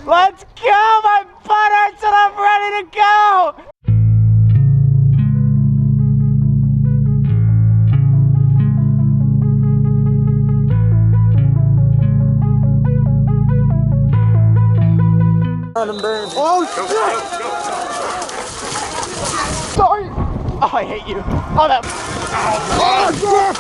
Let's go! My butt hurts and I'm ready to go! Oh shit! Sorry! Oh, I hate you. Oh, that. Oh, shit!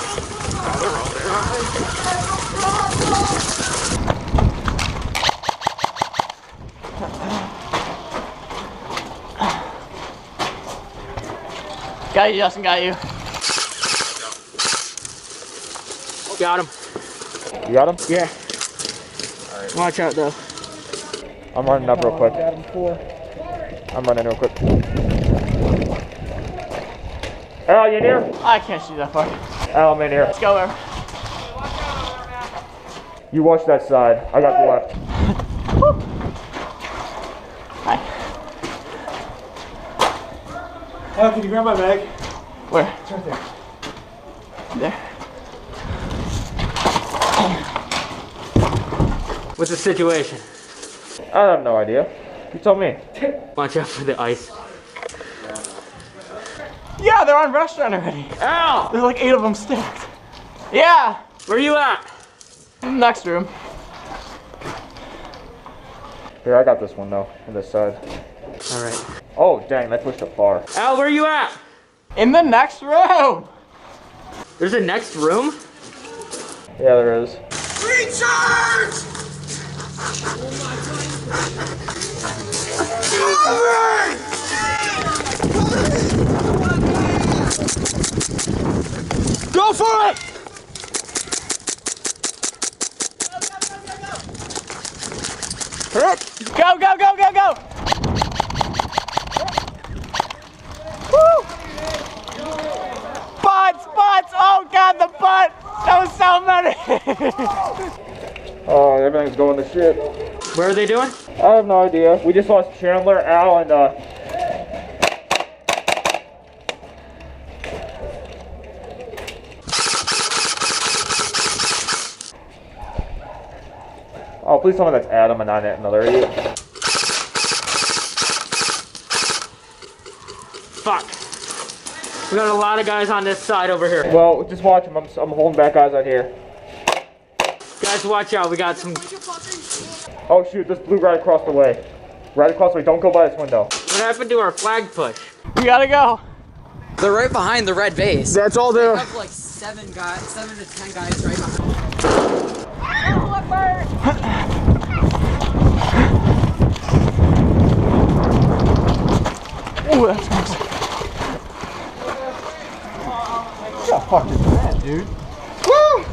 Got you, Justin, got you. Got him. You got him? Yeah. Right. Watch out, though. I'm running up real quick. Got him before. I'm running real quick. Al, you in here? I can't shoot that far. Al, I'm in here. Let's go over. You watch that side. I got the left. Hi. Al, can you grab my bag? Where? It's right there. There. What's the situation? I have no idea. You tell me. Watch out for the ice. Yeah, they're on restaurant already. Ow! There's like 8 of them stacked. Yeah. Where you at? Next room. Here, I got this one though, on this side. Alright. Oh, dang, that pushed up far. Al, where you at? In the next room. There's a next room? Yeah, there is. Recharge! Go for it! Go, go, go, go, go! Woo! Butts, butts! Oh god, the butt! That was so many! Oh, everything's going to shit. Where are they doing? I have no idea. We just lost Chandler, Al, and oh, please tell me that's Adam and not another idiot. Fuck. We got a lot of guys on this side over here. Well, just watch him. I'm holding back guys out here. Guys, watch out. We got some... Oh shoot, this blew right across the way. Right across the way. Don't go by this window. What happened to our flag push? We gotta go. They're right behind the red base. That's all there. They have like 7 to 10 guys right behind. Oh, that's close. What the fuck is that, dude? Woo!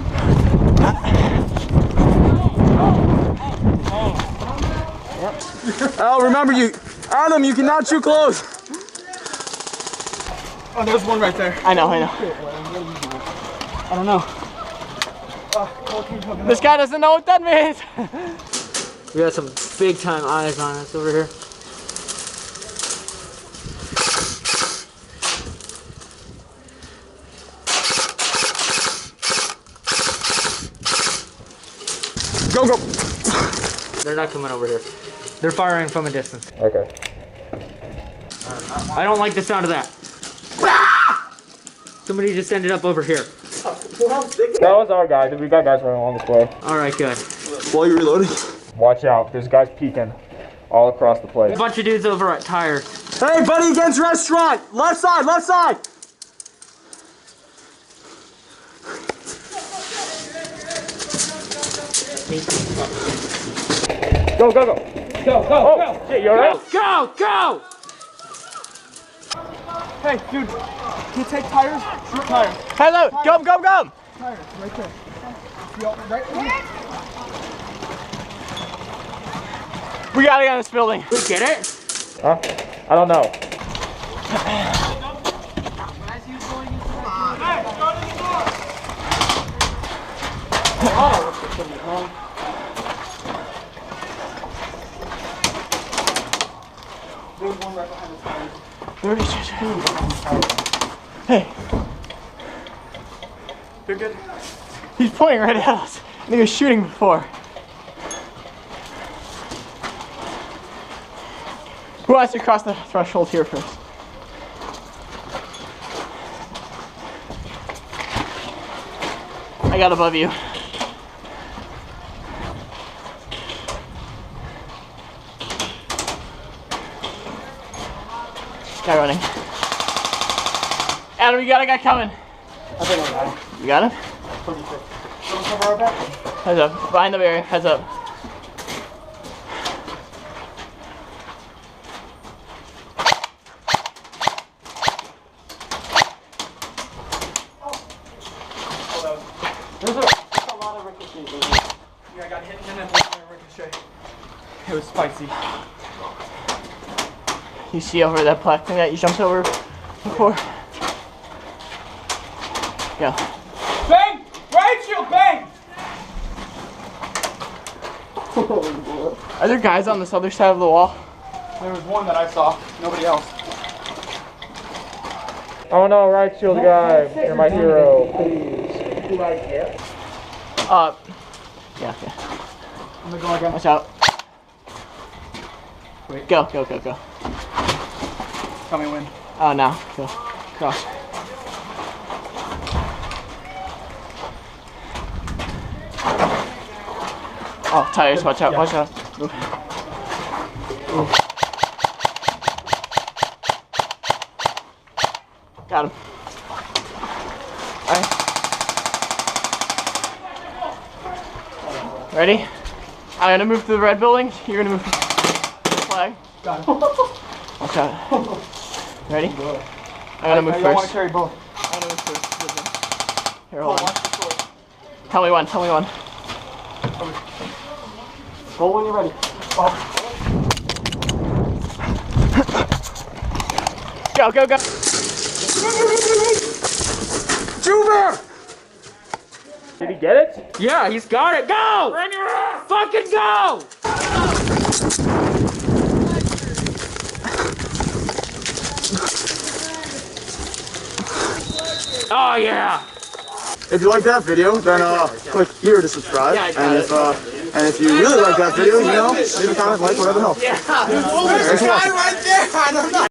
Al, remember Adam, you cannot shoot close. Oh, there's one right there. I know. I don't know. This guy doesn't know what that means. We got some big time eyes on us over here. Go, go. They're not coming over here. They're firing from a distance. Okay. I don't like the sound of that. Somebody just ended up over here. That was our guy. We got guys running along this way. Alright, good. While you're reloading. Watch out. There's guys peeking all across the A place. bunch of dudes over at tires. Hey, buddy against restaurant. Left side, left side. Go, go, go. Go, go, Oh, go. shit, you alright? Go, go! Hey, dude. Can you take tires? Shoot tires. Hello, go! Tires, right there. Right there. We gotta get in this building. We get it? Huh? I don't know. There's one right behind the tires. Hey, You're good. he's pointing right at us. And he was shooting before. Who wants to cross the threshold here first? I got above you. Guy running. Adam, you got a guy coming. I think I got him. You got him? Someone cover our back? Heads up. Behind the barrier. Heads up. There's a lot of ricochets over here. Yeah, I got hit and then ricochet. It was spicy. You see over that black thing that you jumped over before? Go. Bang! Right shield, bang! Are there guys on this other side of the wall? There was one that I saw. Nobody else. Oh no, right shield guy. You're my hero. Please. Yeah, okay. I'm gonna go again. Watch out. Wait. Go. Tell me when. Oh, now. Go. Cross. Oh, tires. Watch out. Watch out. Move. Move. Got him. Alright. Ready? I'm gonna move to the red building. You're gonna move to the flag. Got it. Watch out. Ready? I'm gonna move I don't want to first. carry both. I'm gonna move first. Here, Oh, hold on. watch the sword. Tell me one. Roll when you're ready. Oh. Go. Juber! Did he get it? Yeah, he's got it. Go! Fucking go! Oh yeah! If you like that video, then click here to subscribe. And if you really like that video, leave a comment, like, whatever the hell. There's a guy right there. I don't know.